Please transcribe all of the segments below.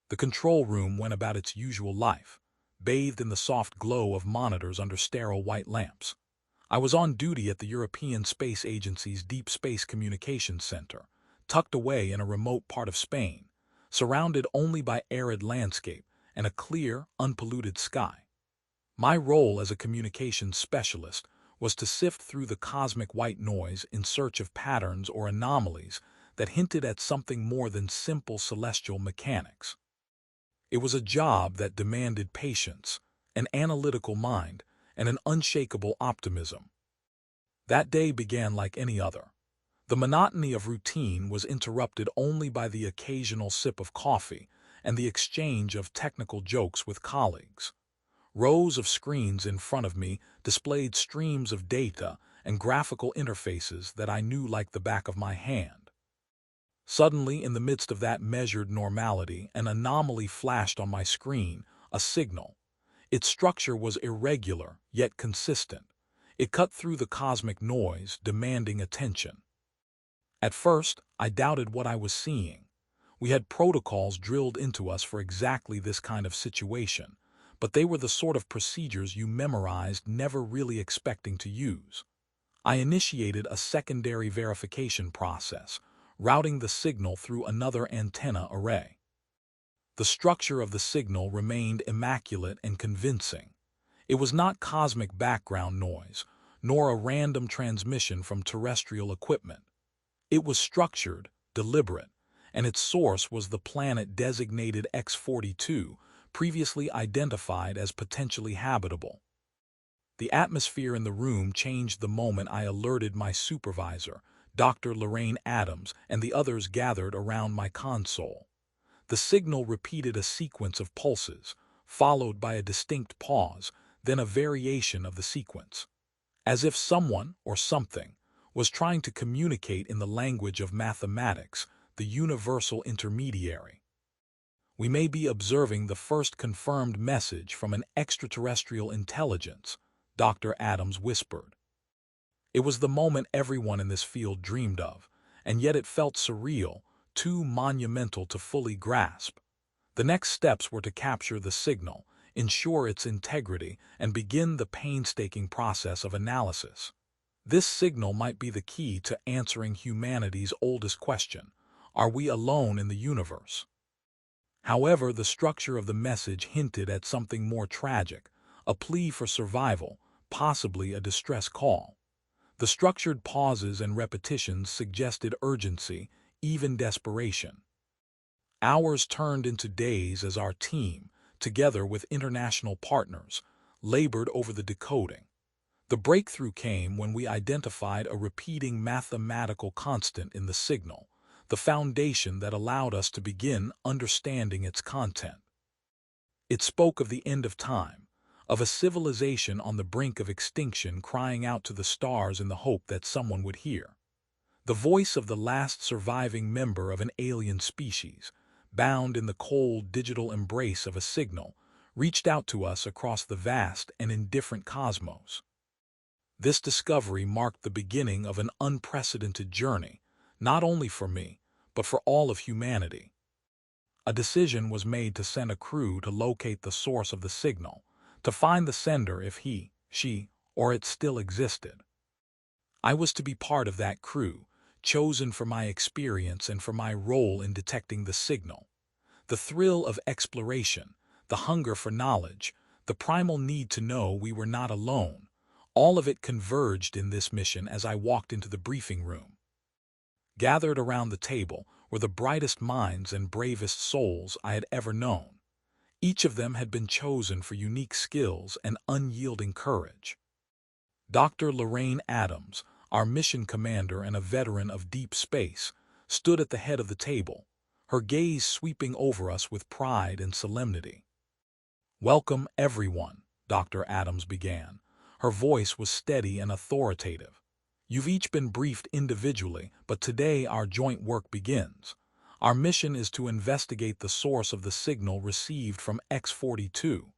The control room went about its usual life, bathed in the soft glow of monitors under sterile white lamps. I was on duty at the European Space Agency's Deep Space Communications Center, tucked away in a remote part of Spain, surrounded only by arid landscape and a clear, unpolluted sky. My role as a communications specialist was to sift through the cosmic white noise in search of patterns or anomalies that hinted at something more than simple celestial mechanics. It was a job that demanded patience, an analytical mind, and an unshakable optimism. That day began like any other. The monotony of routine was interrupted only by the occasional sip of coffee and the exchange of technical jokes with colleagues. Rows of screens in front of me displayed streams of data and graphical interfaces that I knew like the back of my hand. Suddenly, in the midst of that measured normality, an anomaly flashed on my screen, a signal. Its structure was irregular, yet consistent. It cut through the cosmic noise, demanding attention. At first, I doubted what I was seeing. We had protocols drilled into us for exactly this kind of situation, but they were the sort of procedures you memorized, never really expecting to use. I initiated a secondary verification process, routing the signal through another antenna array. The structure of the signal remained immaculate and convincing. It was not cosmic background noise, nor a random transmission from terrestrial equipment. It was structured, deliberate, and its source was the planet designated X-42, previously identified as potentially habitable. The atmosphere in the room changed the moment I alerted my supervisor, Dr. Lorraine Adams, and the others gathered around my console. The signal repeated a sequence of pulses, followed by a distinct pause, then a variation of the sequence. As if someone, or something, was trying to communicate in the language of mathematics, the universal intermediary. We may be observing the first confirmed message from an extraterrestrial intelligence, Dr. Adams whispered. It was the moment everyone in this field dreamed of, and yet it felt surreal, too monumental to fully grasp. The next steps were to capture the signal, ensure its integrity, and begin the painstaking process of analysis. This signal might be the key to answering humanity's oldest question: are we alone in the universe? However, the structure of the message hinted at something more tragic, a plea for survival, possibly a distress call. The structured pauses and repetitions suggested urgency, even desperation. Hours turned into days as our team, together with international partners, labored over the decoding. The breakthrough came when we identified a repeating mathematical constant in the signal, the foundation that allowed us to begin understanding its content. It spoke of the end of time, of a civilization on the brink of extinction crying out to the stars in the hope that someone would hear. The voice of the last surviving member of an alien species, bound in the cold digital embrace of a signal, reached out to us across the vast and indifferent cosmos. This discovery marked the beginning of an unprecedented journey, not only for me, but for all of humanity. A decision was made to send a crew to locate the source of the signal, to find the sender if he, she, or it still existed. I was to be part of that crew, chosen for my experience and for my role in detecting the signal. The thrill of exploration, the hunger for knowledge, the primal need to know we were not alone, all of it converged in this mission as I walked into the briefing room. Gathered around the table were the brightest minds and bravest souls I had ever known. Each of them had been chosen for unique skills and unyielding courage. Dr. Lorraine Adams, our mission commander and a veteran of deep space, stood at the head of the table, her gaze sweeping over us with pride and solemnity. "Welcome, everyone," Dr. Adams began. Her voice was steady and authoritative. "You've each been briefed individually, but today our joint work begins. Our mission is to investigate the source of the signal received from X-42.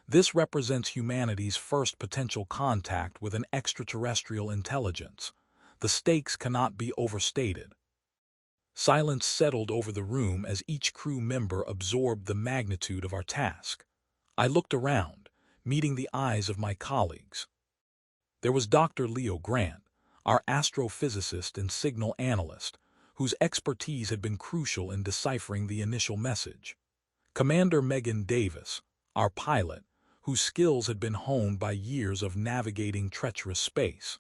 This represents humanity's first potential contact with an extraterrestrial intelligence. The stakes cannot be overstated." Silence settled over the room as each crew member absorbed the magnitude of our task. I looked around, meeting the eyes of my colleagues. There was Dr. Leo Grant, our astrophysicist and signal analyst, whose expertise had been crucial in deciphering the initial message. Commander Megan Davis, our pilot, whose skills had been honed by years of navigating treacherous space.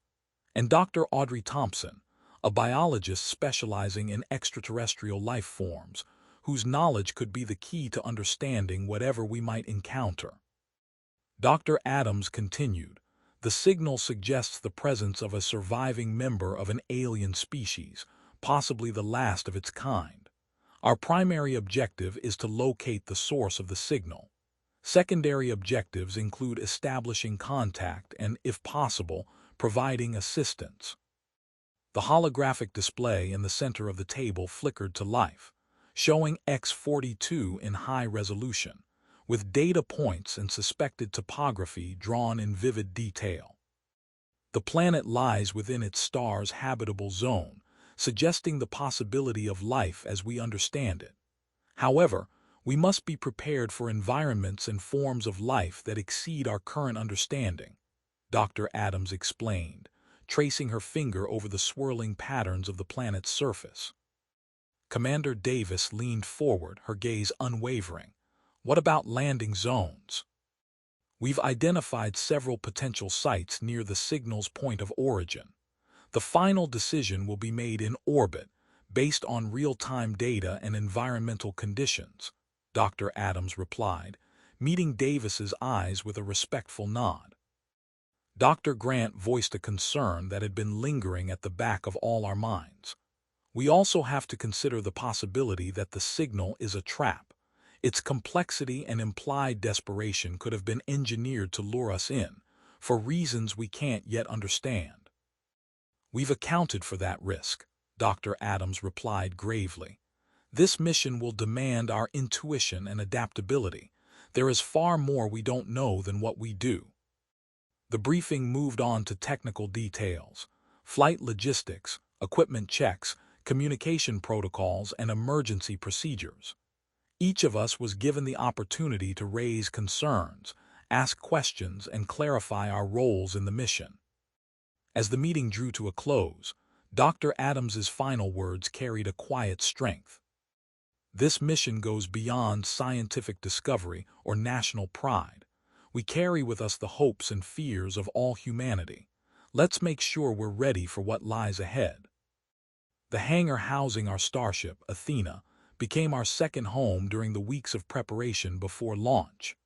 And Dr. Audrey Thompson, a biologist specializing in extraterrestrial life forms, whose knowledge could be the key to understanding whatever we might encounter. Dr. Adams continued, "The signal suggests the presence of a surviving member of an alien species, possibly the last of its kind. Our primary objective is to locate the source of the signal. Secondary objectives include establishing contact and, if possible, providing assistance." The holographic display in the center of the table flickered to life, showing X-42 in high resolution, with data points and suspected topography drawn in vivid detail. The planet lies within its star's habitable zone, suggesting the possibility of life as we understand it. However, we must be prepared for environments and forms of life that exceed our current understanding, Dr. Adams explained, tracing her finger over the swirling patterns of the planet's surface. Commander Davis leaned forward, her gaze unwavering. "What about landing zones?" "We've identified several potential sites near the signal's point of origin. The final decision will be made in orbit, based on real-time data and environmental conditions," Dr. Adams replied, meeting Davis's eyes with a respectful nod. Dr. Grant voiced a concern that had been lingering at the back of all our minds. "We also have to consider the possibility that the signal is a trap. Its complexity and implied desperation could have been engineered to lure us in, for reasons we can't yet understand." "We've accounted for that risk," Dr. Adams replied gravely. "This mission will demand our intuition and adaptability. There is far more we don't know than what we do." The briefing moved on to technical details: flight logistics, equipment checks, communication protocols, and emergency procedures. Each of us was given the opportunity to raise concerns, ask questions, and clarify our roles in the mission. As the meeting drew to a close, Dr. Adams's final words carried a quiet strength. "This mission goes beyond scientific discovery or national pride. We carry with us the hopes and fears of all humanity. Let's make sure we're ready for what lies ahead." The hangar housing our starship, Athena, became our second home during the weeks of preparation before launch.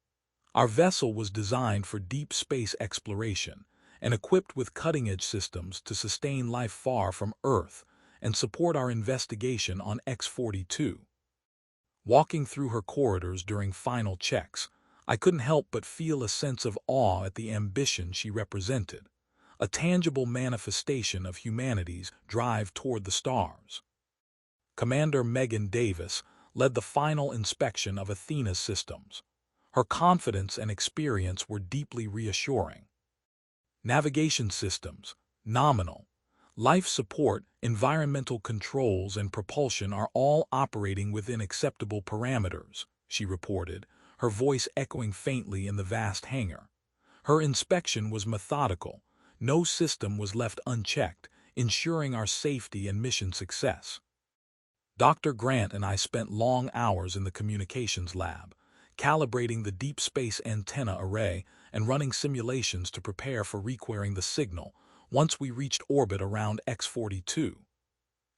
Our vessel was designed for deep space exploration and equipped with cutting-edge systems to sustain life far from Earth and support our investigation on X-42. Walking through her corridors during final checks, I couldn't help but feel a sense of awe at the ambition she represented, a tangible manifestation of humanity's drive toward the stars. Commander Megan Davis led the final inspection of Athena's systems. Her confidence and experience were deeply reassuring. Navigation systems, nominal. Life support, environmental controls, and propulsion are all operating within acceptable parameters, she reported, her voice echoing faintly in the vast hangar. Her inspection was methodical. No system was left unchecked, ensuring our safety and mission success. Dr. Grant and I spent long hours in the communications lab, calibrating the deep space antenna array and running simulations to prepare for requiring the signal once we reached orbit around X-42.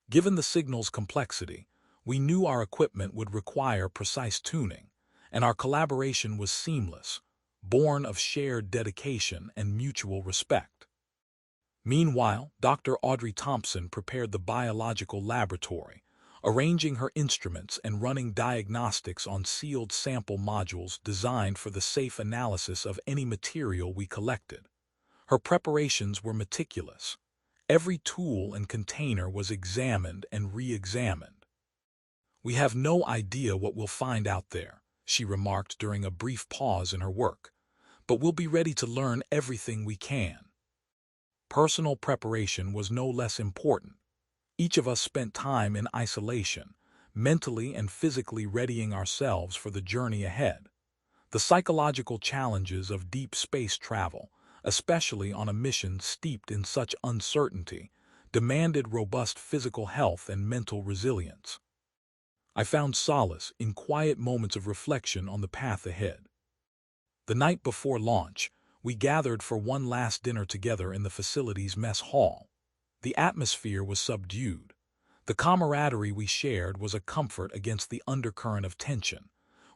Given the signal's complexity, we knew our equipment would require precise tuning, and our collaboration was seamless, born of shared dedication and mutual respect. Meanwhile, Dr. Audrey Thompson prepared the biological laboratory, arranging her instruments and running diagnostics on sealed sample modules designed for the safe analysis of any material we collected. Her preparations were meticulous. Every tool and container was examined and re-examined. "We have no idea what we'll find out there," she remarked during a brief pause in her work, "but we'll be ready to learn everything we can." Personal preparation was no less important. Each of us spent time in isolation, mentally and physically readying ourselves for the journey ahead. The psychological challenges of deep space travel, especially on a mission steeped in such uncertainty, demanded robust physical health and mental resilience. I found solace in quiet moments of reflection on the path ahead. The night before launch, we gathered for one last dinner together in the facility's mess hall. The atmosphere was subdued. The camaraderie we shared was a comfort against the undercurrent of tension.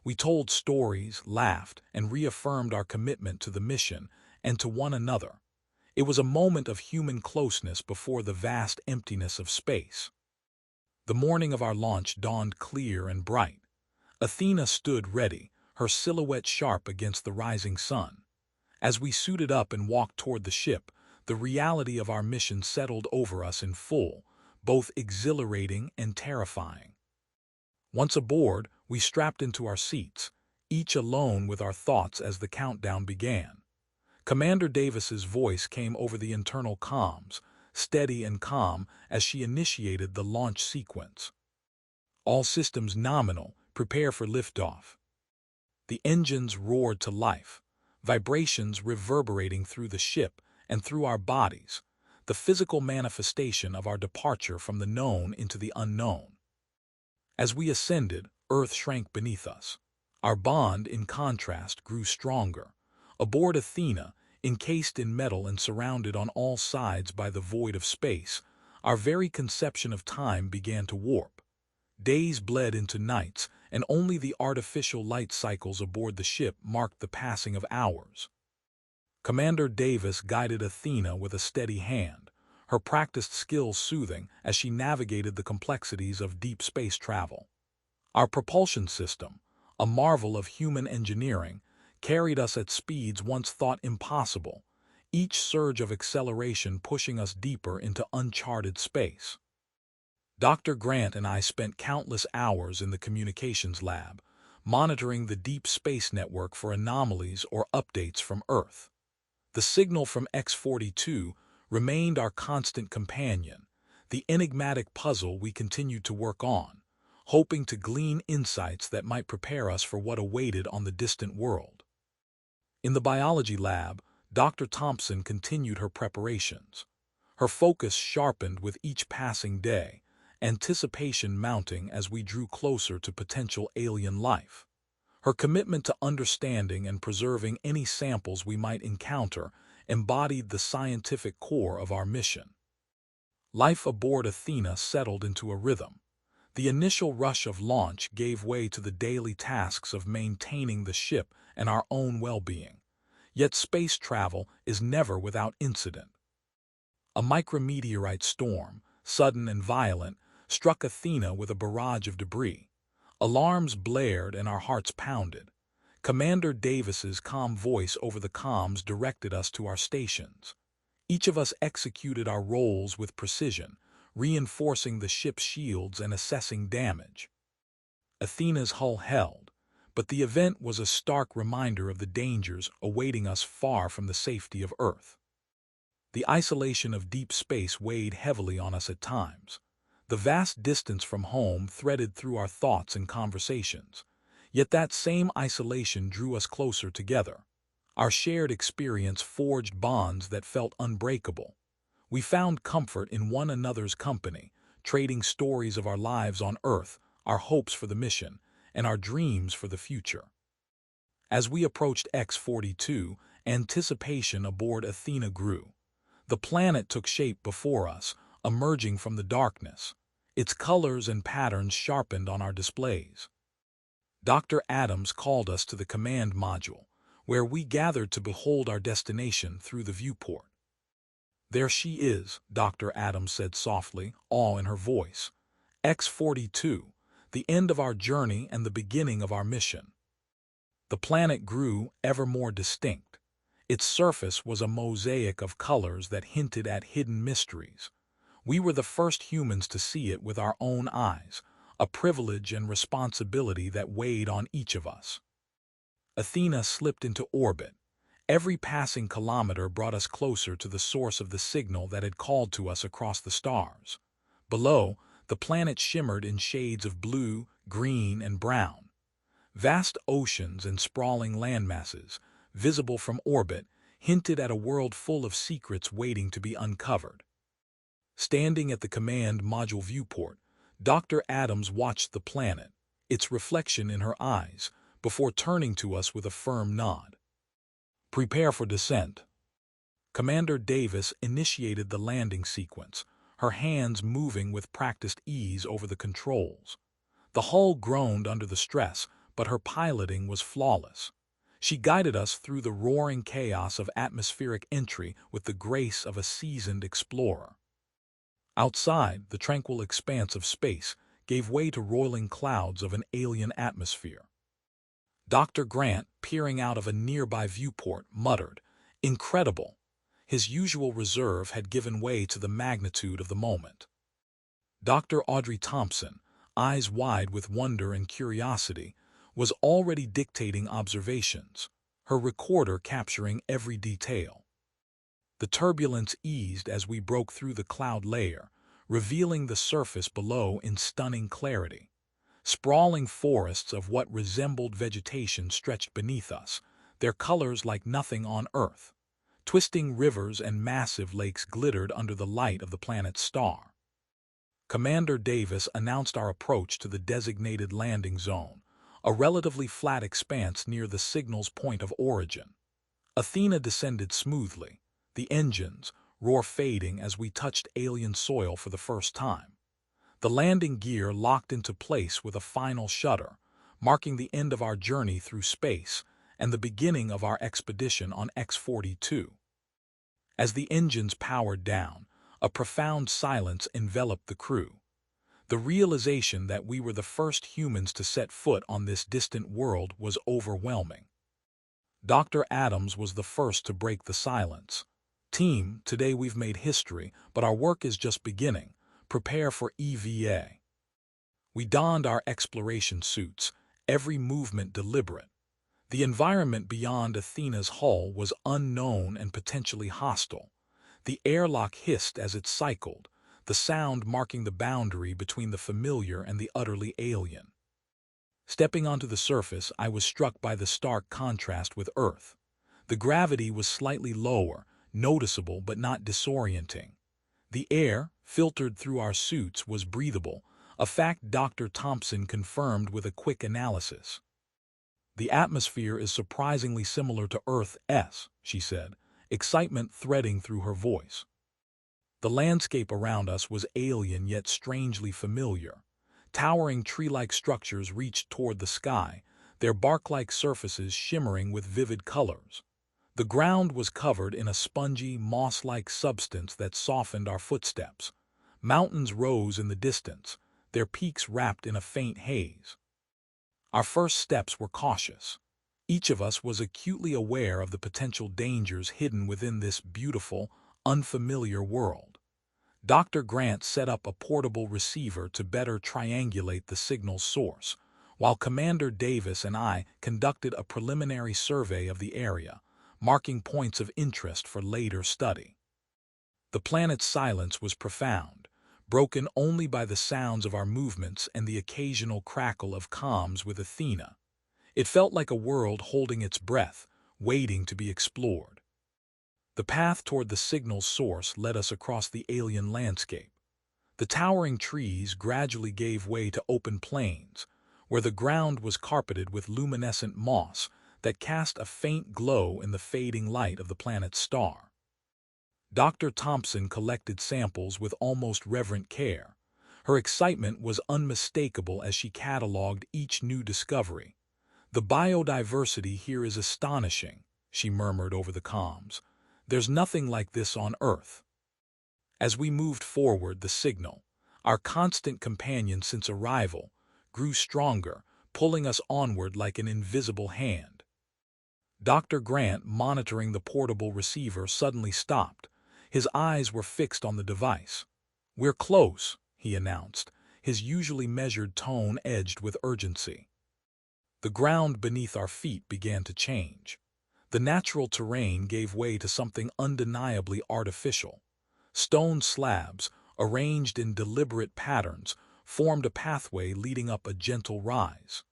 We told stories, laughed, and reaffirmed our commitment to the mission and to one another. It was a moment of human closeness before the vast emptiness of space. The morning of our launch dawned clear and bright. Athena stood ready, her silhouette sharp against the rising sun. As we suited up and walked toward the ship, the reality of our mission settled over us in full, both exhilarating and terrifying. Once aboard, we strapped into our seats, each alone with our thoughts as the countdown began. Commander Davis's voice came over the internal comms, steady and calm as she initiated the launch sequence. All systems nominal, prepare for liftoff. The engines roared to life, vibrations reverberating through the ship and through our bodies, the physical manifestation of our departure from the known into the unknown. As we ascended, Earth shrank beneath us. Our bond, in contrast, grew stronger. Aboard Athena, encased in metal and surrounded on all sides by the void of space, our very conception of time began to warp. Days bled into nights, and only the artificial light cycles aboard the ship marked the passing of hours. Commander Davis guided Athena with a steady hand, her practiced skills soothing as she navigated the complexities of deep space travel. Our propulsion system, a marvel of human engineering, carried us at speeds once thought impossible, each surge of acceleration pushing us deeper into uncharted space. Dr. Grant and I spent countless hours in the communications lab, monitoring the deep space network for anomalies or updates from Earth. The signal from X-42 remained our constant companion, the enigmatic puzzle we continued to work on, hoping to glean insights that might prepare us for what awaited on the distant world. In the biology lab, Dr. Thompson continued her preparations. Her focus sharpened with each passing day, anticipation mounting as we drew closer to potential alien life. Her commitment to understanding and preserving any samples we might encounter embodied the scientific core of our mission. Life aboard Athena settled into a rhythm. The initial rush of launch gave way to the daily tasks of maintaining the ship and our own well-being. Yet space travel is never without incident. A micrometeorite storm, sudden and violent, struck Athena with a barrage of debris. Alarms blared and our hearts pounded. Commander Davis's calm voice over the comms directed us to our stations. Each of us executed our roles with precision, reinforcing the ship's shields and assessing damage. Athena's hull held, but the event was a stark reminder of the dangers awaiting us far from the safety of Earth. The isolation of deep space weighed heavily on us at times. The vast distance from home threaded through our thoughts and conversations. Yet that same isolation drew us closer together. Our shared experience forged bonds that felt unbreakable. We found comfort in one another's company, trading stories of our lives on Earth, our hopes for the mission, and our dreams for the future. As we approached X-42, anticipation aboard Athena grew. The planet took shape before us, emerging from the darkness. Its colors and patterns sharpened on our displays. Dr. Adams called us to the command module, where we gathered to behold our destination through the viewport. "There she is," Dr. Adams said softly, awe in her voice. "X-42, the end of our journey and the beginning of our mission." The planet grew ever more distinct. Its surface was a mosaic of colors that hinted at hidden mysteries. We were the first humans to see it with our own eyes, a privilege and responsibility that weighed on each of us. Athena slipped into orbit. Every passing kilometer brought us closer to the source of the signal that had called to us across the stars. Below, the planet shimmered in shades of blue, green, and brown. Vast oceans and sprawling landmasses, visible from orbit, hinted at a world full of secrets waiting to be uncovered. Standing at the command module viewport, Dr. Adams watched the planet, its reflection in her eyes, before turning to us with a firm nod. "Prepare for descent." Commander Davis initiated the landing sequence, her hands moving with practiced ease over the controls. The hull groaned under the stress, but her piloting was flawless. She guided us through the roaring chaos of atmospheric entry with the grace of a seasoned explorer. Outside, the tranquil expanse of space gave way to roiling clouds of an alien atmosphere. Dr. Grant, peering out of a nearby viewport, muttered, "Incredible." His usual reserve had given way to the magnitude of the moment. Dr. Audrey Thompson, eyes wide with wonder and curiosity, was already dictating observations, her recorder capturing every detail. The turbulence eased as we broke through the cloud layer, revealing the surface below in stunning clarity. Sprawling forests of what resembled vegetation stretched beneath us, their colors like nothing on Earth. Twisting rivers and massive lakes glittered under the light of the planet's star. Commander Davis announced our approach to the designated landing zone, a relatively flat expanse near the signal's point of origin. Athena descended smoothly, the engines' roar fading as we touched alien soil for the first time. The landing gear locked into place with a final shudder, marking the end of our journey through space and the beginning of our expedition on X-42. As the engines powered down, a profound silence enveloped the crew. The realization that we were the first humans to set foot on this distant world was overwhelming. Dr. Adams was the first to break the silence. "Team, today we've made history, but our work is just beginning. Prepare for EVA." We donned our exploration suits, every movement deliberate. The environment beyond Athena's hull was unknown and potentially hostile. The airlock hissed as it cycled, the sound marking the boundary between the familiar and the utterly alien. Stepping onto the surface, I was struck by the stark contrast with Earth. The gravity was slightly lower, noticeable but not disorienting. The air, filtered through our suits, was breathable, a fact Dr. Thompson confirmed with a quick analysis. "The atmosphere is surprisingly similar to Earth's," she said, excitement threading through her voice. The landscape around us was alien yet strangely familiar. Towering tree-like structures reached toward the sky, their bark-like surfaces shimmering with vivid colors. The ground was covered in a spongy, moss-like substance that softened our footsteps. Mountains rose in the distance, their peaks wrapped in a faint haze. Our first steps were cautious. Each of us was acutely aware of the potential dangers hidden within this beautiful, unfamiliar world. Dr. Grant set up a portable receiver to better triangulate the signal's source, while Commander Davis and I conducted a preliminary survey of the area, marking points of interest for later study. The planet's silence was profound, broken only by the sounds of our movements and the occasional crackle of comms with Athena. It felt like a world holding its breath, waiting to be explored. The path toward the signal's source led us across the alien landscape. The towering trees gradually gave way to open plains, where the ground was carpeted with luminescent moss that cast a faint glow in the fading light of the planet's star. Dr. Thompson collected samples with almost reverent care. Her excitement was unmistakable as she cataloged each new discovery. "The biodiversity here is astonishing," she murmured over the comms. "There's nothing like this on Earth." As we moved forward, the signal, our constant companion since arrival, grew stronger, pulling us onward like an invisible hand. Dr. Grant, monitoring the portable receiver, suddenly stopped. His eyes were fixed on the device. "We're close," he announced, his usually measured tone edged with urgency. The ground beneath our feet began to change. The natural terrain gave way to something undeniably artificial. Stone slabs, arranged in deliberate patterns, formed a pathway leading up a gentle rise.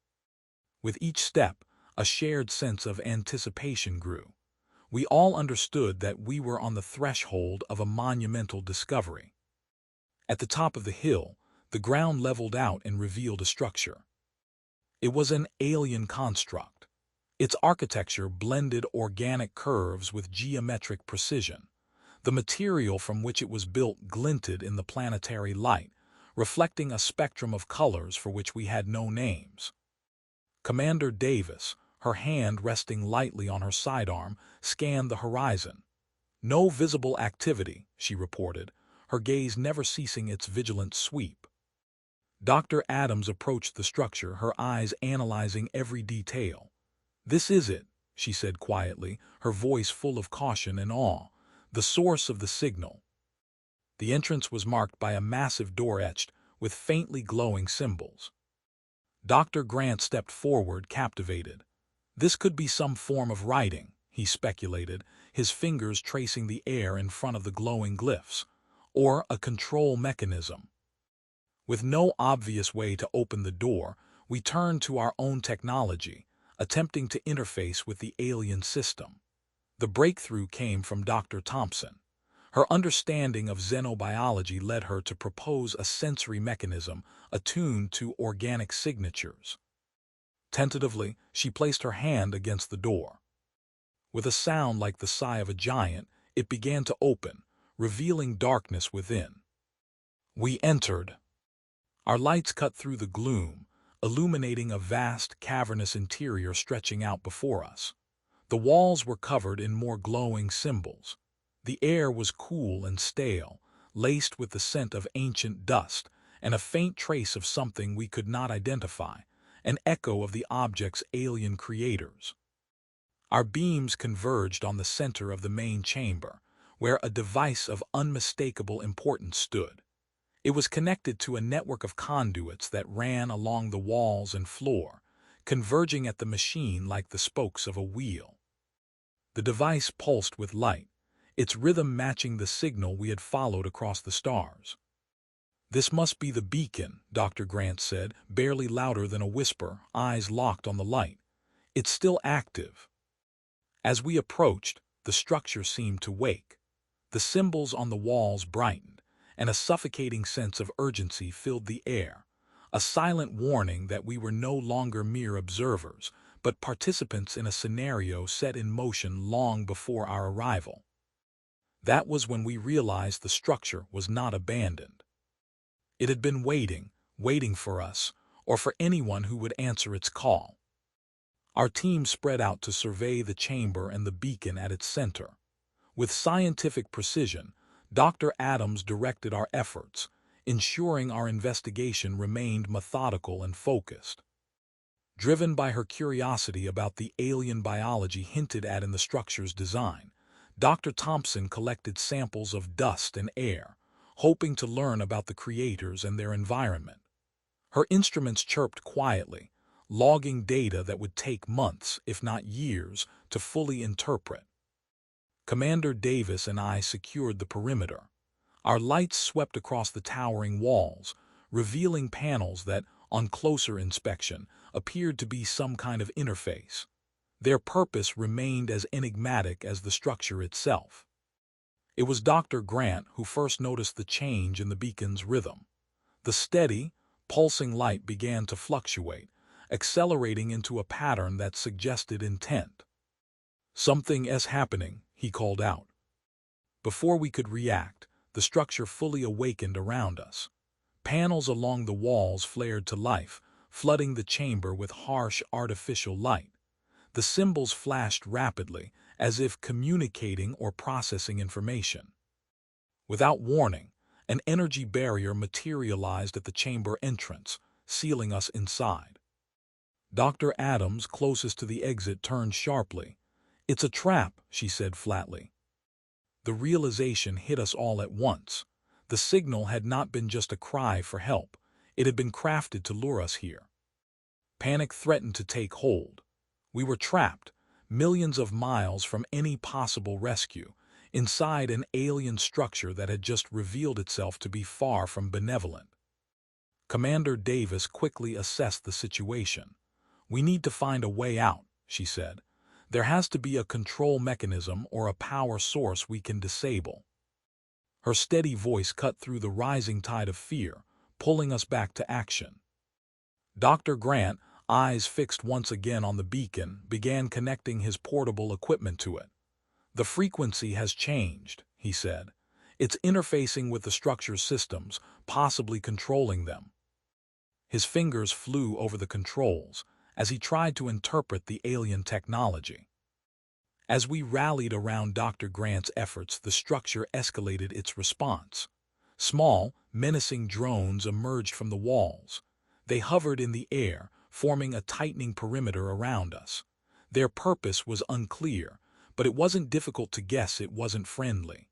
With each step, a shared sense of anticipation grew. We all understood that we were on the threshold of a monumental discovery. At the top of the hill, the ground leveled out and revealed a structure. It was an alien construct. Its architecture blended organic curves with geometric precision. The material from which it was built glinted in the planetary light, reflecting a spectrum of colors for which we had no names. Commander Davis, her hand resting lightly on her sidearm, scanned the horizon. No visible activity, she reported, her gaze never ceasing its vigilant sweep. Dr. Adams approached the structure, her eyes analyzing every detail. "This is it," she said quietly, her voice full of caution and awe. "The source of the signal." The entrance was marked by a massive door etched with faintly glowing symbols. Dr. Grant stepped forward, captivated. This could be some form of writing, he speculated, his fingers tracing the air in front of the glowing glyphs, or a control mechanism. With no obvious way to open the door, we turned to our own technology, attempting to interface with the alien system. The breakthrough came from Dr. Thompson. Her understanding of xenobiology led her to propose a sensory mechanism attuned to organic signatures. Tentatively, she placed her hand against the door. With a sound like the sigh of a giant, it began to open, revealing darkness within. We entered. Our lights cut through the gloom, illuminating a vast, cavernous interior stretching out before us. The walls were covered in more glowing symbols. The air was cool and stale, laced with the scent of ancient dust, and a faint trace of something we could not identify, an echo of the object's alien creators. Our beams converged on the center of the main chamber, where a device of unmistakable importance stood. It was connected to a network of conduits that ran along the walls and floor, converging at the machine like the spokes of a wheel. The device pulsed with light, its rhythm matching the signal we had followed across the stars. "This must be the beacon," Dr. Grant said, barely louder than a whisper, eyes locked on the light. "It's still active." As we approached, the structure seemed to wake. The symbols on the walls brightened, and a suffocating sense of urgency filled the air, a silent warning that we were no longer mere observers, but participants in a scenario set in motion long before our arrival. That was when we realized the structure was not abandoned. It had been waiting for us, or for anyone who would answer its call. Our team spread out to survey the chamber and the beacon at its center. With scientific precision, Dr. Adams directed our efforts, ensuring our investigation remained methodical and focused. Driven by her curiosity about the alien biology hinted at in the structure's design, Dr. Thompson collected samples of dust and air, hoping to learn about the creators and their environment. Her instruments chirped quietly, logging data that would take months, if not years, to fully interpret. Commander Davis and I secured the perimeter. Our lights swept across the towering walls, revealing panels that, on closer inspection, appeared to be some kind of interface. Their purpose remained as enigmatic as the structure itself. It was Dr. Grant who first noticed the change in the beacon's rhythm. The steady, pulsing light began to fluctuate, accelerating into a pattern that suggested intent. "Something is happening," he called out. Before we could react, the structure fully awakened around us. Panels along the walls flared to life, flooding the chamber with harsh artificial light. The symbols flashed rapidly, as if communicating or processing information. Without warning, an energy barrier materialized at the chamber entrance, sealing us inside. Dr. Adams, closest to the exit, turned sharply. "It's a trap," she said flatly. The realization hit us all at once. The signal had not been just a cry for help. It had been crafted to lure us here. Panic threatened to take hold. We were trapped, millions of miles from any possible rescue, inside an alien structure that had just revealed itself to be far from benevolent. Commander Davis quickly assessed the situation. "We need to find a way out," she said. "There has to be a control mechanism or a power source we can disable." Her steady voice cut through the rising tide of fear, pulling us back to action. Dr. Grant, eyes fixed once again on the beacon, began connecting his portable equipment to it. "The frequency has changed," he said. "It's interfacing with the structure's systems, possibly controlling them." His fingers flew over the controls as he tried to interpret the alien technology. As we rallied around Dr. Grant's efforts, the structure escalated its response. Small, menacing drones emerged from the walls. They hovered in the air, forming a tightening perimeter around us. Their purpose was unclear, but it wasn't difficult to guess it wasn't friendly.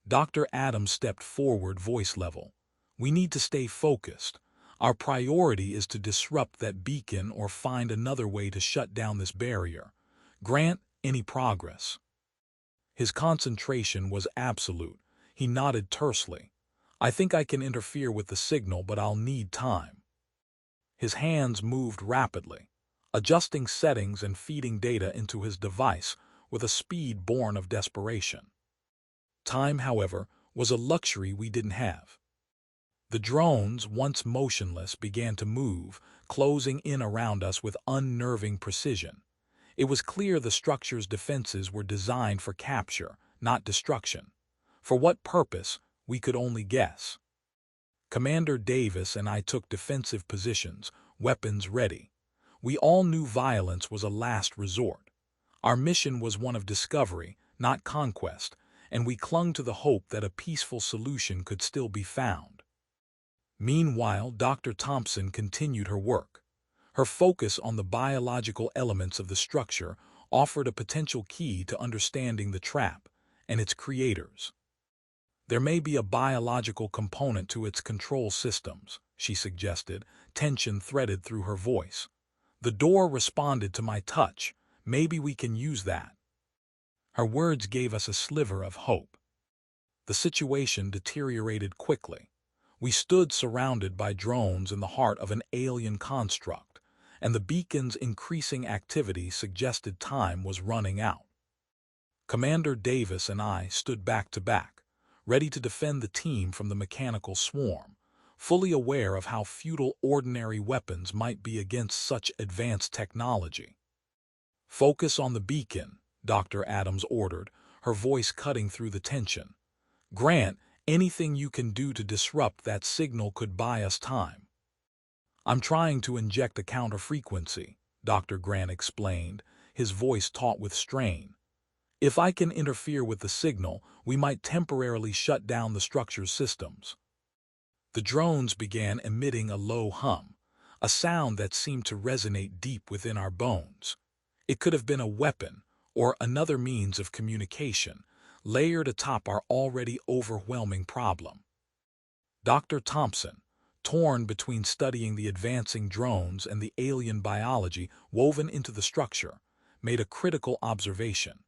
Dr. Adams stepped forward, voice level. "We need to stay focused. Our priority is to disrupt that beacon or find another way to shut down this barrier. Grant, any progress?" His concentration was absolute. He nodded tersely. "I think I can interfere with the signal, but I'll need time." His hands moved rapidly, adjusting settings and feeding data into his device with a speed born of desperation. Time, however, was a luxury we didn't have. The drones, once motionless, began to move, closing in around us with unnerving precision. It was clear the structure's defenses were designed for capture, not destruction. For what purpose, we could only guess. Commander Davis and I took defensive positions, weapons ready. We all knew violence was a last resort. Our mission was one of discovery, not conquest, and we clung to the hope that a peaceful solution could still be found. Meanwhile, Dr. Thompson continued her work. Her focus on the biological elements of the structure offered a potential key to understanding the trap and its creators. "There may be a biological component to its control systems," she suggested, tension threaded through her voice. "The door responded to my touch. Maybe we can use that." Her words gave us a sliver of hope. The situation deteriorated quickly. We stood surrounded by drones in the heart of an alien construct, and the beacon's increasing activity suggested time was running out. Commander Davis and I stood back to back, ready to defend the team from the mechanical swarm, fully aware of how futile ordinary weapons might be against such advanced technology. "Focus on the beacon," Dr. Adams ordered, her voice cutting through the tension. "Grant, anything you can do to disrupt that signal could buy us time." "I'm trying to inject a counter-frequency," Dr. Grant explained, his voice taut with strain. "If I can interfere with the signal, we might temporarily shut down the structure's systems." The drones began emitting a low hum, a sound that seemed to resonate deep within our bones. It could have been a weapon or another means of communication, layered atop our already overwhelming problem. Dr. Thompson, torn between studying the advancing drones and the alien biology woven into the structure, made a critical observation.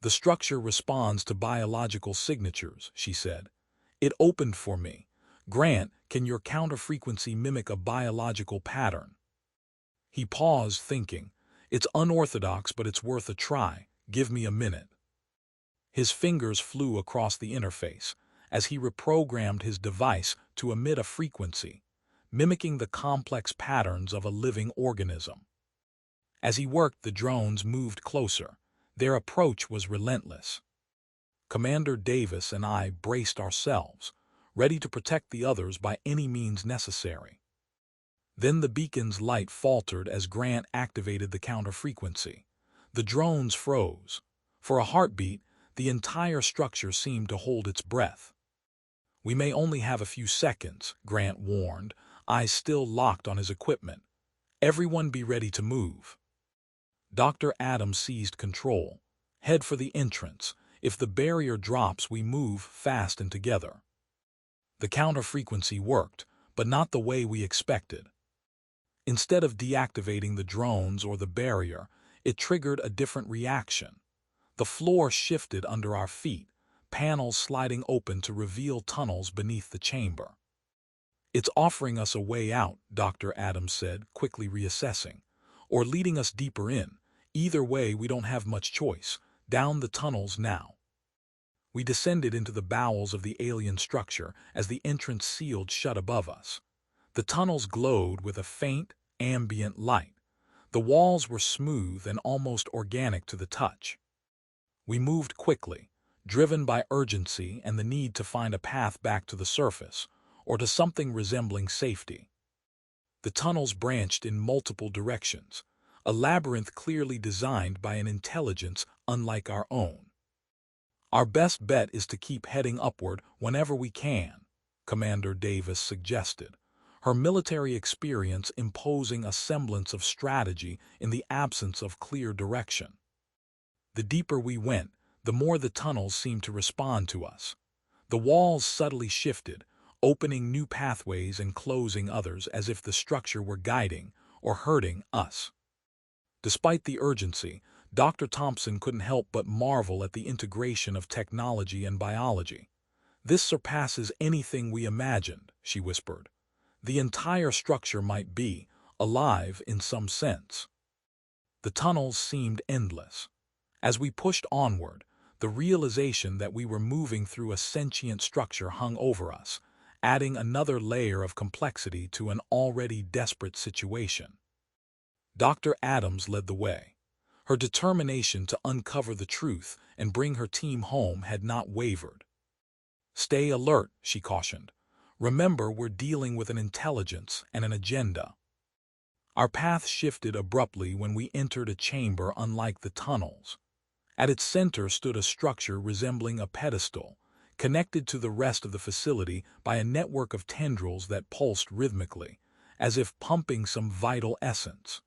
"The structure responds to biological signatures," she said. "It opened for me. Grant, can your counter-frequency mimic a biological pattern?" He paused, thinking. "It's unorthodox, but it's worth a try. Give me a minute." His fingers flew across the interface as he reprogrammed his device to emit a frequency, mimicking the complex patterns of a living organism. As he worked, the drones moved closer. Their approach was relentless. Commander Davis and I braced ourselves, ready to protect the others by any means necessary. Then the beacon's light faltered as Grant activated the counter-frequency. The drones froze. For a heartbeat, the entire structure seemed to hold its breath. "We may only have a few seconds," Grant warned, eyes still locked on his equipment. "Everyone be ready to move." Dr. Adams seized control. "Head for the entrance. If the barrier drops, we move fast and together." The counter-frequency worked, but not the way we expected. Instead of deactivating the drones or the barrier, it triggered a different reaction. The floor shifted under our feet, panels sliding open to reveal tunnels beneath the chamber. "It's offering us a way out," Dr. Adams said, quickly reassessing, "or leading us deeper in. Either way, we don't have much choice. Down the tunnels now." We descended into the bowels of the alien structure as the entrance sealed shut above us. The tunnels glowed with a faint, ambient light. The walls were smooth and almost organic to the touch. We moved quickly, driven by urgency and the need to find a path back to the surface, or to something resembling safety. The tunnels branched in multiple directions, a labyrinth clearly designed by an intelligence unlike our own. "Our best bet is to keep heading upward whenever we can," Commander Davis suggested, her military experience imposing a semblance of strategy in the absence of clear direction. The deeper we went, the more the tunnels seemed to respond to us. The walls subtly shifted, opening new pathways and closing others as if the structure were guiding or hurting us. Despite the urgency, Dr. Thompson couldn't help but marvel at the integration of technology and biology. "This surpasses anything we imagined," she whispered. "The entire structure might be alive in some sense." The tunnels seemed endless. As we pushed onward, the realization that we were moving through a sentient structure hung over us, adding another layer of complexity to an already desperate situation. Dr. Adams led the way. Her determination to uncover the truth and bring her team home had not wavered. "Stay alert," she cautioned. "Remember, we're dealing with an intelligence and an agenda." Our path shifted abruptly when we entered a chamber unlike the tunnels. At its center stood a structure resembling a pedestal, connected to the rest of the facility by a network of tendrils that pulsed rhythmically, as if pumping some vital essence.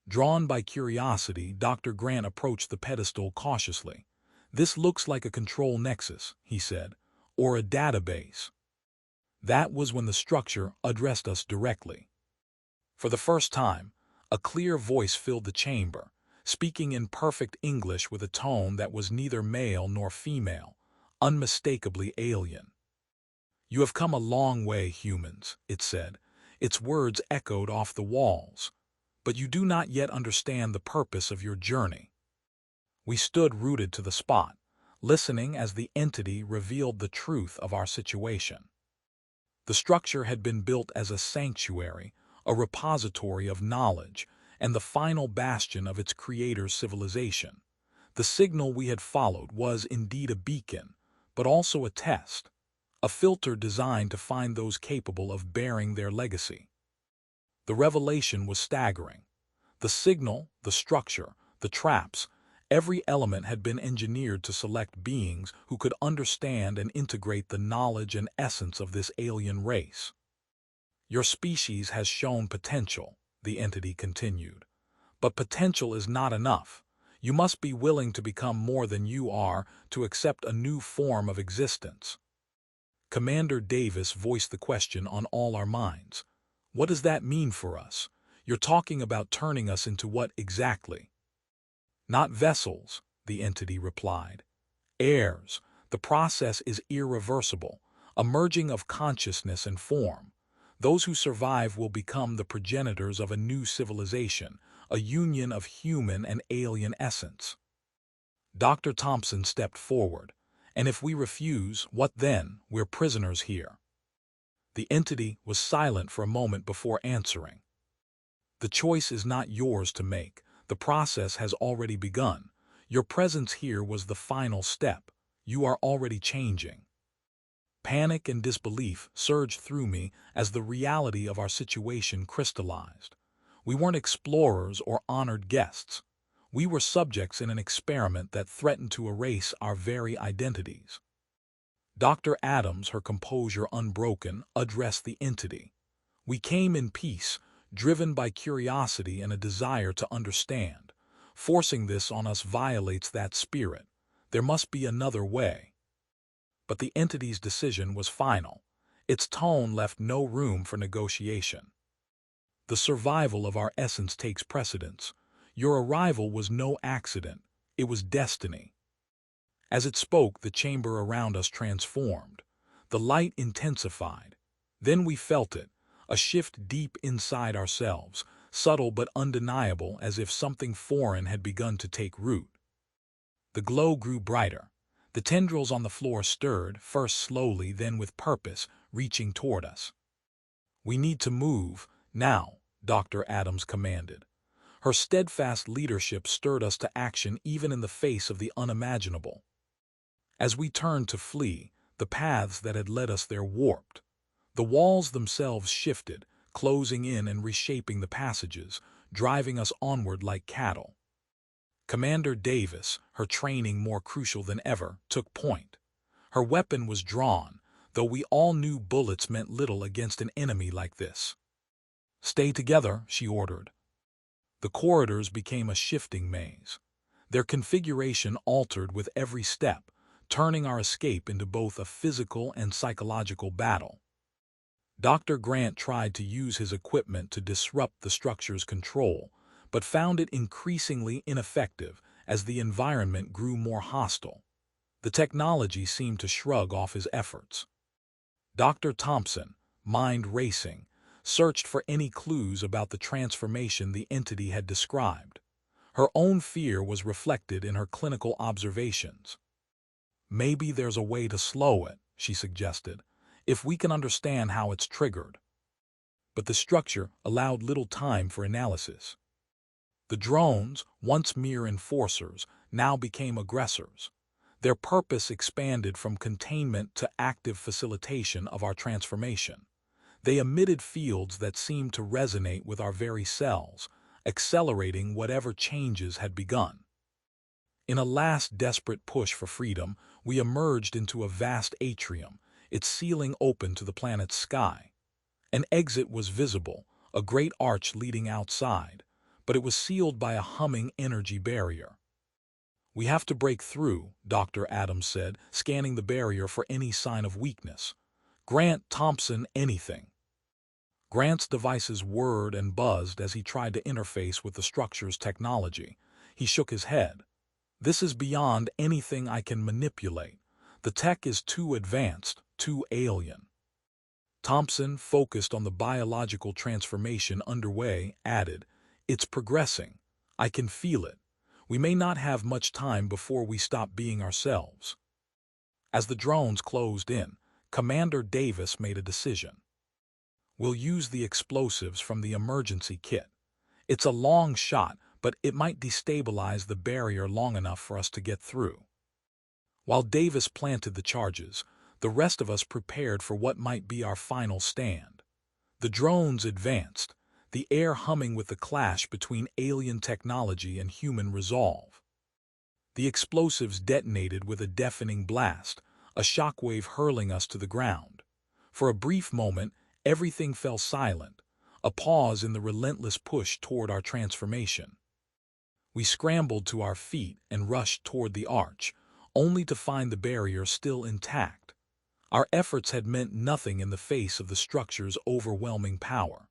Drawn by curiosity, Dr. Grant approached the pedestal cautiously. "This looks like a control nexus," he said, "or a database." That was when the structure addressed us directly. For the first time, a clear voice filled the chamber, speaking in perfect English with a tone that was neither male nor female, unmistakably alien. "You have come a long way, humans," it said. Its words echoed off the walls. "But you do not yet understand the purpose of your journey." We stood rooted to the spot, listening as the entity revealed the truth of our situation. The structure had been built as a sanctuary, a repository of knowledge, and the final bastion of its creator's civilization. The signal we had followed was indeed a beacon, but also a test, a filter designed to find those capable of bearing their legacy. The revelation was staggering. The signal, the structure, the traps, every element had been engineered to select beings who could understand and integrate the knowledge and essence of this alien race. "Your species has shown potential," the entity continued. "But potential is not enough. You must be willing to become more than you are, to accept a new form of existence." Commander Davis voiced the question on all our minds. "What does that mean for us? You're talking about turning us into what exactly?" "Not vessels," the entity replied. "Heirs. The process is irreversible, a merging of consciousness and form. Those who survive will become the progenitors of a new civilization, a union of human and alien essence." Dr. Thompson stepped forward. "And if we refuse, what then? We're prisoners here." The entity was silent for a moment before answering. "The choice is not yours to make. The process has already begun. Your presence here was the final step. You are already changing." Panic and disbelief surged through me as the reality of our situation crystallized. We weren't explorers or honored guests. We were subjects in an experiment that threatened to erase our very identities. Dr. Adams, her composure unbroken, addressed the entity. "We came in peace, driven by curiosity and a desire to understand. Forcing this on us violates that spirit. There must be another way." But the entity's decision was final. Its tone left no room for negotiation. "The survival of our essence takes precedence. Your arrival was no accident. It was destiny. As it spoke, the chamber around us transformed. The light intensified. Then we felt it, a shift deep inside ourselves, subtle but undeniable, as if something foreign had begun to take root. The glow grew brighter. The tendrils on the floor stirred, first slowly, then with purpose, reaching toward us. "We need to move, now," Dr. Adams commanded. Her steadfast leadership stirred us to action even in the face of the unimaginable. As we turned to flee, the paths that had led us there warped. The walls themselves shifted, closing in and reshaping the passages, driving us onward like cattle. Commander Davis, her training more crucial than ever, took point. Her weapon was drawn, though we all knew bullets meant little against an enemy like this. "Stay together," she ordered. The corridors became a shifting maze. Their configuration altered with every step, turning our escape into both a physical and psychological battle. Dr. Grant tried to use his equipment to disrupt the structure's control, but found it increasingly ineffective as the environment grew more hostile. The technology seemed to shrug off his efforts. Dr. Thompson, mind racing, searched for any clues about the transformation the entity had described. Her own fear was reflected in her clinical observations. "Maybe there's a way to slow it," she suggested, "if we can understand how it's triggered." But the structure allowed little time for analysis. The drones, once mere enforcers, now became aggressors. Their purpose expanded from containment to active facilitation of our transformation. They emitted fields that seemed to resonate with our very cells, accelerating whatever changes had begun. In a last desperate push for freedom, we emerged into a vast atrium, its ceiling open to the planet's sky. An exit was visible, a great arch leading outside, but it was sealed by a humming energy barrier. "We have to break through," Dr. Adams said, scanning the barrier for any sign of weakness. "Grant, Thompson, anything." Grant's devices whirred and buzzed as he tried to interface with the structure's technology. He shook his head. "This is beyond anything I can manipulate. The tech is too advanced, too alien." Thompson, focused on the biological transformation underway, added, "It's progressing. I can feel it. We may not have much time before we stop being ourselves." As the drones closed in, Commander Davis made a decision. "We'll use the explosives from the emergency kit. It's a long shot, but it might destabilize the barrier long enough for us to get through." While Davis planted the charges, the rest of us prepared for what might be our final stand. The drones advanced, the air humming with the clash between alien technology and human resolve. The explosives detonated with a deafening blast, a shockwave hurling us to the ground. For a brief moment, everything fell silent, a pause in the relentless push toward our transformation. We scrambled to our feet and rushed toward the arch, only to find the barrier still intact. Our efforts had meant nothing in the face of the structure's overwhelming power.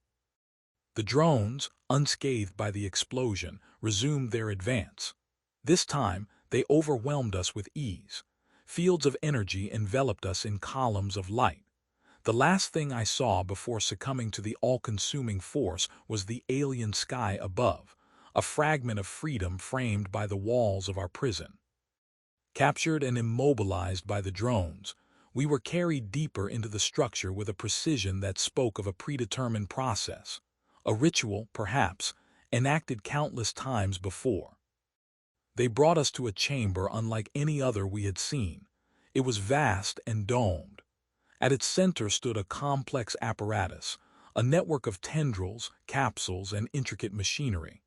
The drones, unscathed by the explosion, resumed their advance. This time, they overwhelmed us with ease. Fields of energy enveloped us in columns of light. The last thing I saw before succumbing to the all-consuming force was the alien sky above, a fragment of freedom framed by the walls of our prison. Captured and immobilized by the drones, we were carried deeper into the structure with a precision that spoke of a predetermined process, a ritual, perhaps, enacted countless times before. They brought us to a chamber unlike any other we had seen. It was vast and domed. At its center stood a complex apparatus, a network of tendrils, capsules, and intricate machinery.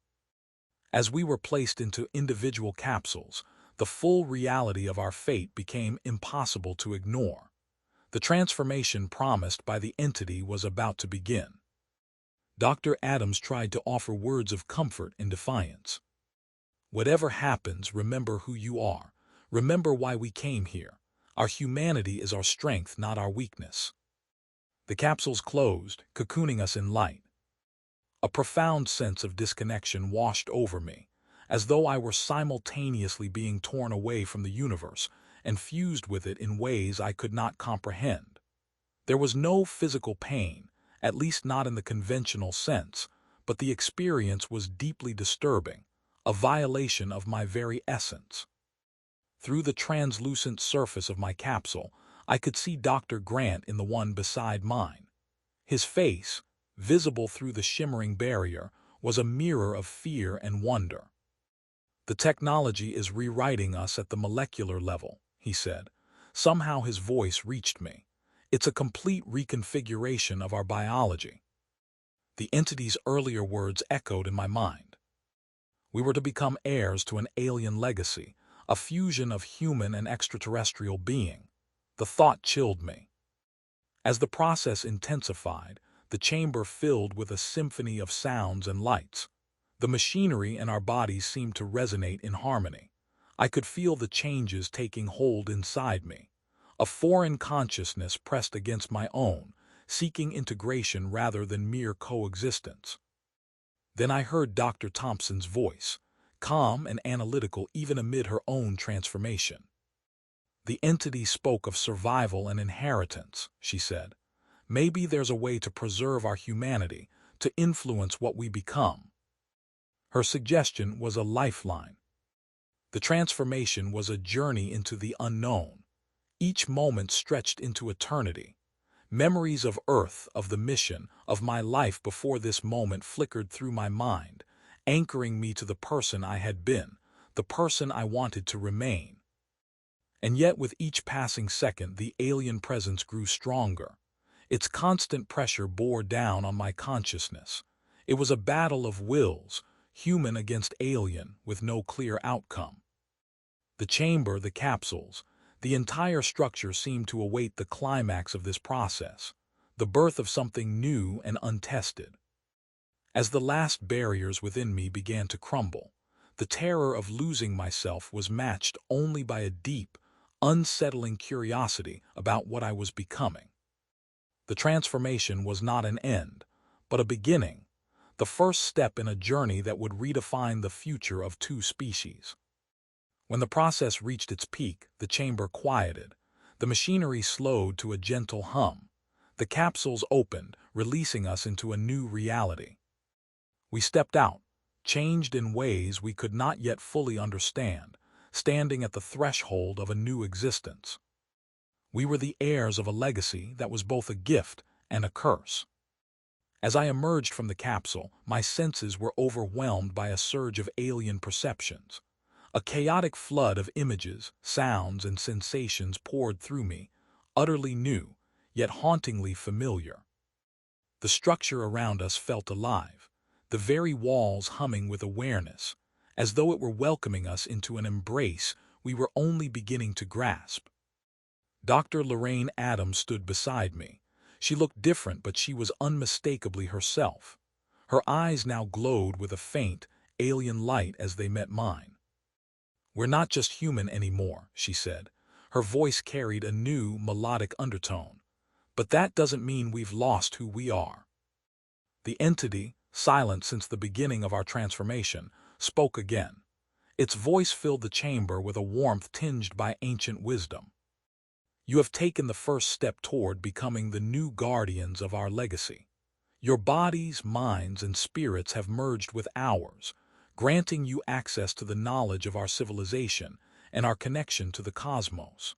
As we were placed into individual capsules, the full reality of our fate became impossible to ignore. The transformation promised by the entity was about to begin. Dr. Adams tried to offer words of comfort and defiance. "Whatever happens, remember who you are. Remember why we came here. Our humanity is our strength, not our weakness." The capsules closed, cocooning us in light. A profound sense of disconnection washed over me. as though I were simultaneously being torn away from the universe and fused with it in ways I could not comprehend. There was no physical pain, at least not in the conventional sense, but the experience was deeply disturbing, a violation of my very essence. Through the translucent surface of my capsule, I could see Dr. Grant in the one beside mine. His face, visible through the shimmering barrier, was a mirror of fear and wonder. "The technology is rewriting us at the molecular level," he said. Somehow his voice reached me. "It's a complete reconfiguration of our biology." The entity's earlier words echoed in my mind. We were to become heirs to an alien legacy, a fusion of human and extraterrestrial being. The thought chilled me. As the process intensified, the chamber filled with a symphony of sounds and lights. The machinery and our bodies seemed to resonate in harmony. I could feel the changes taking hold inside me. A foreign consciousness pressed against my own, seeking integration rather than mere coexistence. Then I heard Dr. Thompson's voice, calm and analytical even amid her own transformation. "The entity spoke of survival and inheritance," she said. "Maybe there's a way to preserve our humanity, to influence what we become." Her suggestion was a lifeline. The transformation was a journey into the unknown. Each moment stretched into eternity. Memories of Earth, of the mission, of my life before this moment flickered through my mind, anchoring me to the person I had been, the person I wanted to remain. And yet with each passing second the alien presence grew stronger. Its constant pressure bore down on my consciousness. It was a battle of wills, human against alien, with no clear outcome. The chamber, the capsules, the entire structure seemed to await the climax of this process, the birth of something new and untested. As the last barriers within me began to crumble, the terror of losing myself was matched only by a deep, unsettling curiosity about what I was becoming. The transformation was not an end, but a beginning, the first step in a journey that would redefine the future of two species. When the process reached its peak, the chamber quieted. The machinery slowed to a gentle hum. The capsules opened, releasing us into a new reality. We stepped out, changed in ways we could not yet fully understand, standing at the threshold of a new existence. We were the heirs of a legacy that was both a gift and a curse. As I emerged from the capsule, my senses were overwhelmed by a surge of alien perceptions. A chaotic flood of images, sounds, and sensations poured through me, utterly new, yet hauntingly familiar. The structure around us felt alive, the very walls humming with awareness, as though it were welcoming us into an embrace we were only beginning to grasp. Dr. Lorraine Adams stood beside me. She looked different, but she was unmistakably herself. Her eyes now glowed with a faint, alien light as they met mine. "We're not just human anymore," she said. Her voice carried a new, melodic undertone. "But that doesn't mean we've lost who we are." The entity, silent since the beginning of our transformation, spoke again. Its voice filled the chamber with a warmth tinged by ancient wisdom. "You have taken the first step toward becoming the new guardians of our legacy. Your bodies, minds, and spirits have merged with ours, granting you access to the knowledge of our civilization and our connection to the cosmos."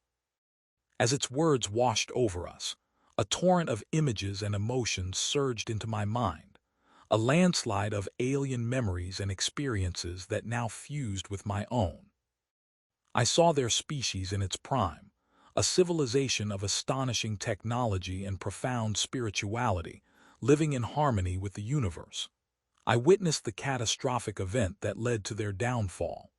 As its words washed over us, a torrent of images and emotions surged into my mind, a landslide of alien memories and experiences that now fused with my own. I saw their species in its prime, a civilization of astonishing technology and profound spirituality, living in harmony with the universe. I witnessed the catastrophic event that led to their downfall.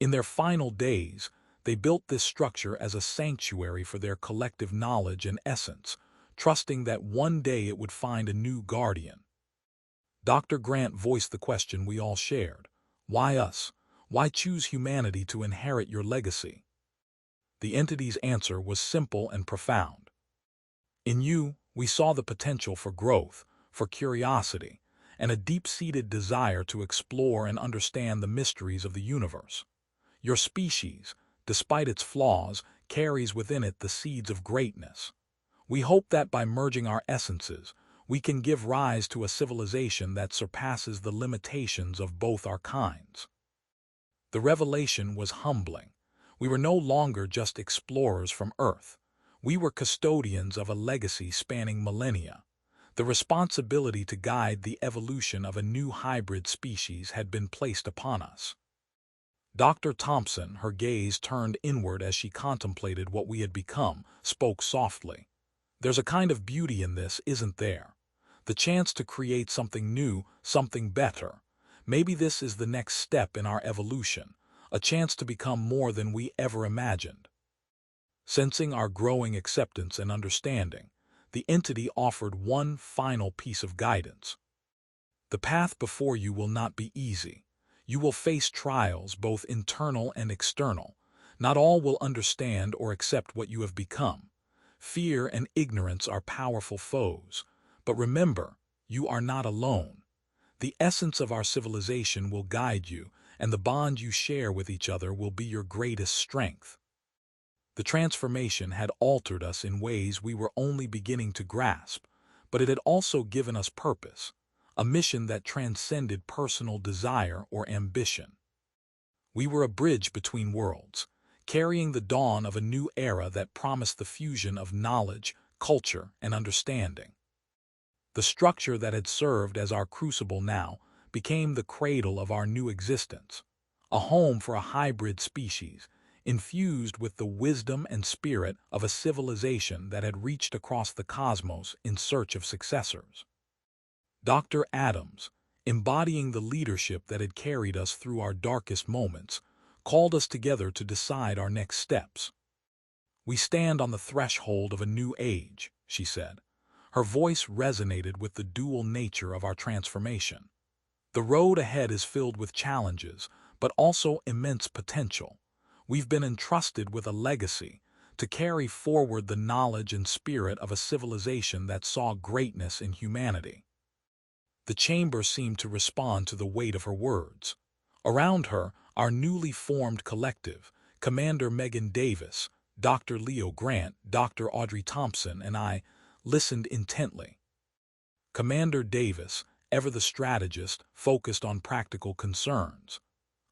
In their final days, they built this structure as a sanctuary for their collective knowledge and essence, trusting that one day it would find a new guardian. Dr. Grant voiced the question we all shared. Why us? Why choose humanity to inherit your legacy? The entity's answer was simple and profound. "In you, we saw the potential for growth, for curiosity, and a deep-seated desire to explore and understand the mysteries of the universe. Your species, despite its flaws, carries within it the seeds of greatness. We hope that by merging our essences, we can give rise to a civilization that surpasses the limitations of both our kinds. The revelation was humbling. We were no longer just explorers from Earth. We were custodians of a legacy spanning millennia. The responsibility to guide the evolution of a new hybrid species had been placed upon us. Dr. Thompson, her gaze turned inward as she contemplated what we had become, spoke softly. There's a kind of beauty in this, isn't there? The chance to create something new, something better. Maybe this is the next step in our evolution, a chance to become more than we ever imagined. Sensing our growing acceptance and understanding, the entity offered one final piece of guidance. The path before you will not be easy. You will face trials, both internal and external. Not all will understand or accept what you have become. Fear and ignorance are powerful foes. But remember, you are not alone. The essence of our civilization will guide you, and the bond you share with each other will be your greatest strength. The transformation had altered us in ways we were only beginning to grasp, but it had also given us purpose, a mission that transcended personal desire or ambition. We were a bridge between worlds, carrying the dawn of a new era that promised the fusion of knowledge, culture, and understanding. The structure that had served as our crucible now became the cradle of our new existence, a home for a hybrid species, infused with the wisdom and spirit of a civilization that had reached across the cosmos in search of successors. Dr. Adams, embodying the leadership that had carried us through our darkest moments, called us together to decide our next steps. "We stand on the threshold of a new age," she said. Her voice resonated with the dual nature of our transformation. "The road ahead is filled with challenges, but also immense potential. We've been entrusted with a legacy to carry forward the knowledge and spirit of a civilization that saw greatness in humanity." The chamber seemed to respond to the weight of her words. Around her, our newly formed collective, Commander Megan Davis, Dr. Leo Grant, Dr. Audrey Thompson, and I, listened intently. Commander Davis, ever the strategist, focused on practical concerns.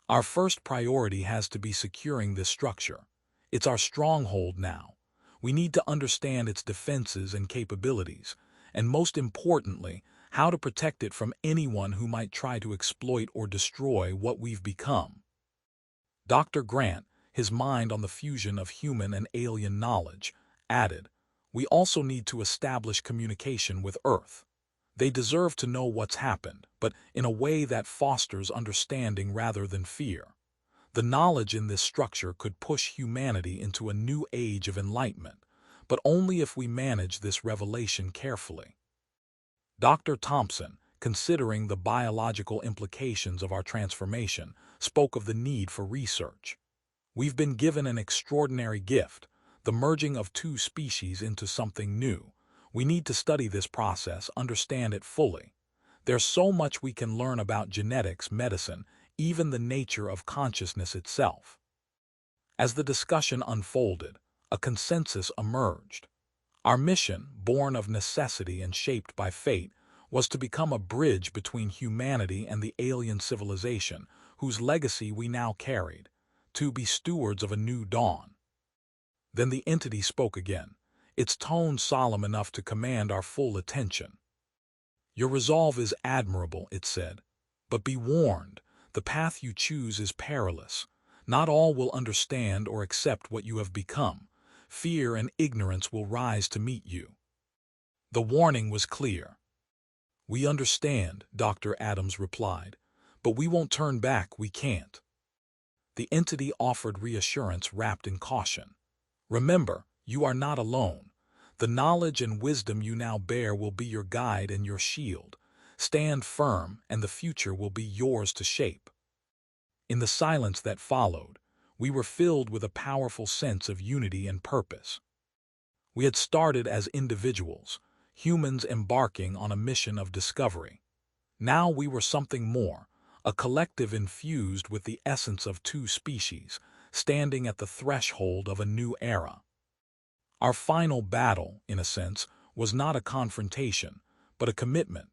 "Our first priority has to be securing this structure. It's our stronghold now. We need to understand its defenses and capabilities, and most importantly, how to protect it from anyone who might try to exploit or destroy what we've become." Dr. Grant, his mind on the fusion of human and alien knowledge, added, "We also need to establish communication with Earth. They deserve to know what's happened, but in a way that fosters understanding rather than fear. The knowledge in this structure could push humanity into a new age of enlightenment, but only if we manage this revelation carefully." Dr. Thompson, considering the biological implications of our transformation, spoke of the need for research. "We've been given an extraordinary gift, the merging of two species into something new. We need to study this process, understand it fully. There's so much we can learn about genetics, medicine, even the nature of consciousness itself." As the discussion unfolded, a consensus emerged. Our mission, born of necessity and shaped by fate, was to become a bridge between humanity and the alien civilization, whose legacy we now carried, to be stewards of a new dawn. Then the entity spoke again, its tone solemn enough to command our full attention. "Your resolve is admirable," it said, "but be warned, the path you choose is perilous. Not all will understand or accept what you have become. Fear and ignorance will rise to meet you." The warning was clear. "We understand," Dr. Adams replied, "but we won't turn back, we can't." The entity offered reassurance wrapped in caution. "Remember, you are not alone. The knowledge and wisdom you now bear will be your guide and your shield. Stand firm, and the future will be yours to shape." In the silence that followed, we were filled with a powerful sense of unity and purpose. We had started as individuals, humans embarking on a mission of discovery. Now we were something more, a collective infused with the essence of two species, standing at the threshold of a new era. Our final battle, in a sense, was not a confrontation, but a commitment,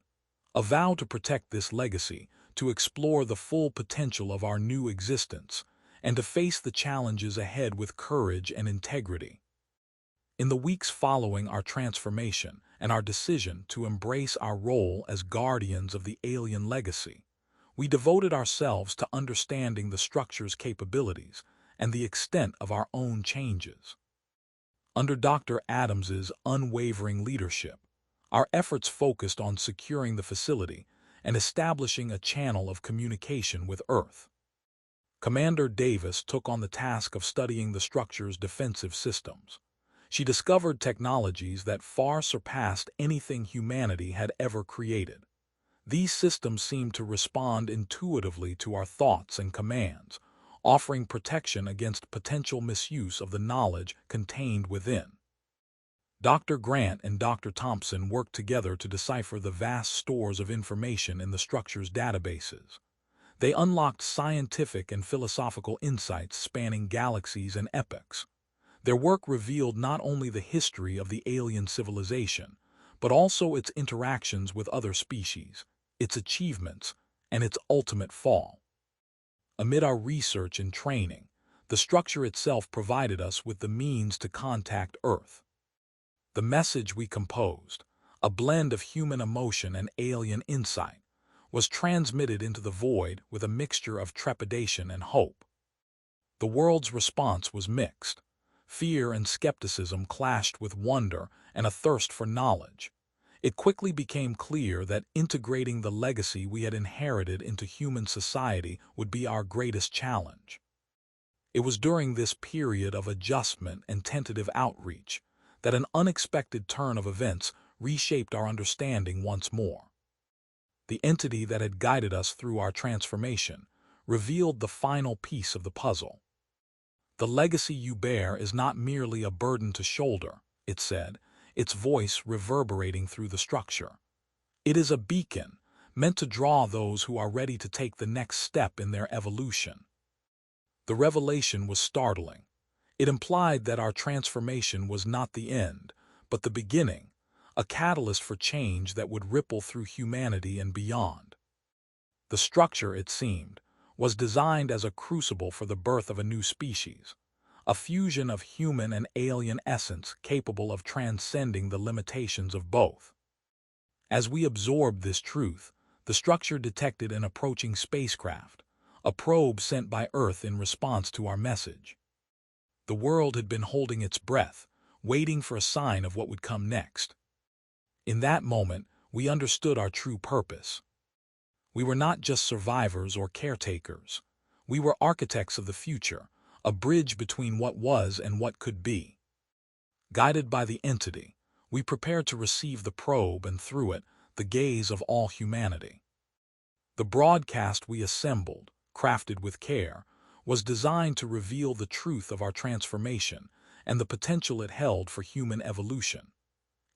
a vow to protect this legacy, to explore the full potential of our new existence, and to face the challenges ahead with courage and integrity. In the weeks following our transformation and our decision to embrace our role as guardians of the alien legacy, we devoted ourselves to understanding the structure's capabilities and the extent of our own changes. Under Dr. Adams's unwavering leadership, our efforts focused on securing the facility and establishing a channel of communication with Earth. Commander Davis took on the task of studying the structure's defensive systems. She discovered technologies that far surpassed anything humanity had ever created. These systems seemed to respond intuitively to our thoughts and commands, offering protection against potential misuse of the knowledge contained within. Dr. Grant and Dr. Thompson worked together to decipher the vast stores of information in the structure's databases. They unlocked scientific and philosophical insights spanning galaxies and epochs. Their work revealed not only the history of the alien civilization, but also its interactions with other species, its achievements, and its ultimate fall. Amid our research and training, the structure itself provided us with the means to contact Earth. The message we composed, a blend of human emotion and alien insight, was transmitted into the void with a mixture of trepidation and hope. The world's response was mixed. Fear and skepticism clashed with wonder and a thirst for knowledge. It quickly became clear that integrating the legacy we had inherited into human society would be our greatest challenge. It was during this period of adjustment and tentative outreach that an unexpected turn of events reshaped our understanding once more. The entity that had guided us through our transformation revealed the final piece of the puzzle. "The legacy you bear is not merely a burden to shoulder," it said, its voice reverberating through the structure. "It is a beacon, meant to draw those who are ready to take the next step in their evolution." The revelation was startling. It implied that our transformation was not the end, but the beginning, a catalyst for change that would ripple through humanity and beyond. The structure, it seemed, was designed as a crucible for the birth of a new species, a fusion of human and alien essence capable of transcending the limitations of both. As we absorbed this truth, the structure detected an approaching spacecraft, a probe sent by Earth in response to our message. The world had been holding its breath, waiting for a sign of what would come next. In that moment, we understood our true purpose. We were not just survivors or caretakers. We were architects of the future, a bridge between what was and what could be. Guided by the entity, we prepared to receive the probe and, through it, the gaze of all humanity. The broadcast we assembled, crafted with care, was designed to reveal the truth of our transformation and the potential it held for human evolution.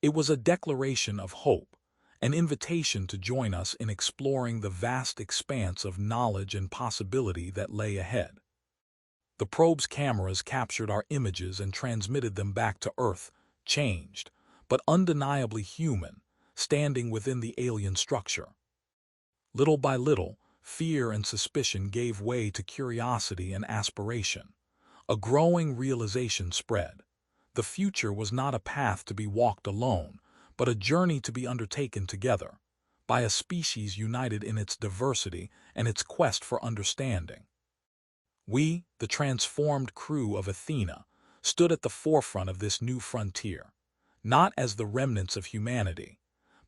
It was a declaration of hope, an invitation to join us in exploring the vast expanse of knowledge and possibility that lay ahead. The probe's cameras captured our images and transmitted them back to Earth, changed, but undeniably human, standing within the alien structure. Little by little, fear and suspicion gave way to curiosity and aspiration. A growing realization spread. The future was not a path to be walked alone, but a journey to be undertaken together, by a species united in its diversity and its quest for understanding. We, the transformed crew of Athena, stood at the forefront of this new frontier, not as the remnants of humanity,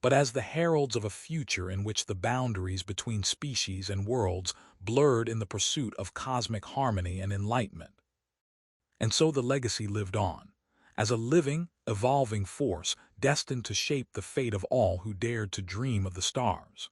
but as the heralds of a future in which the boundaries between species and worlds blurred in the pursuit of cosmic harmony and enlightenment. And so the legacy lived on, as a living, evolving force destined to shape the fate of all who dared to dream of the stars.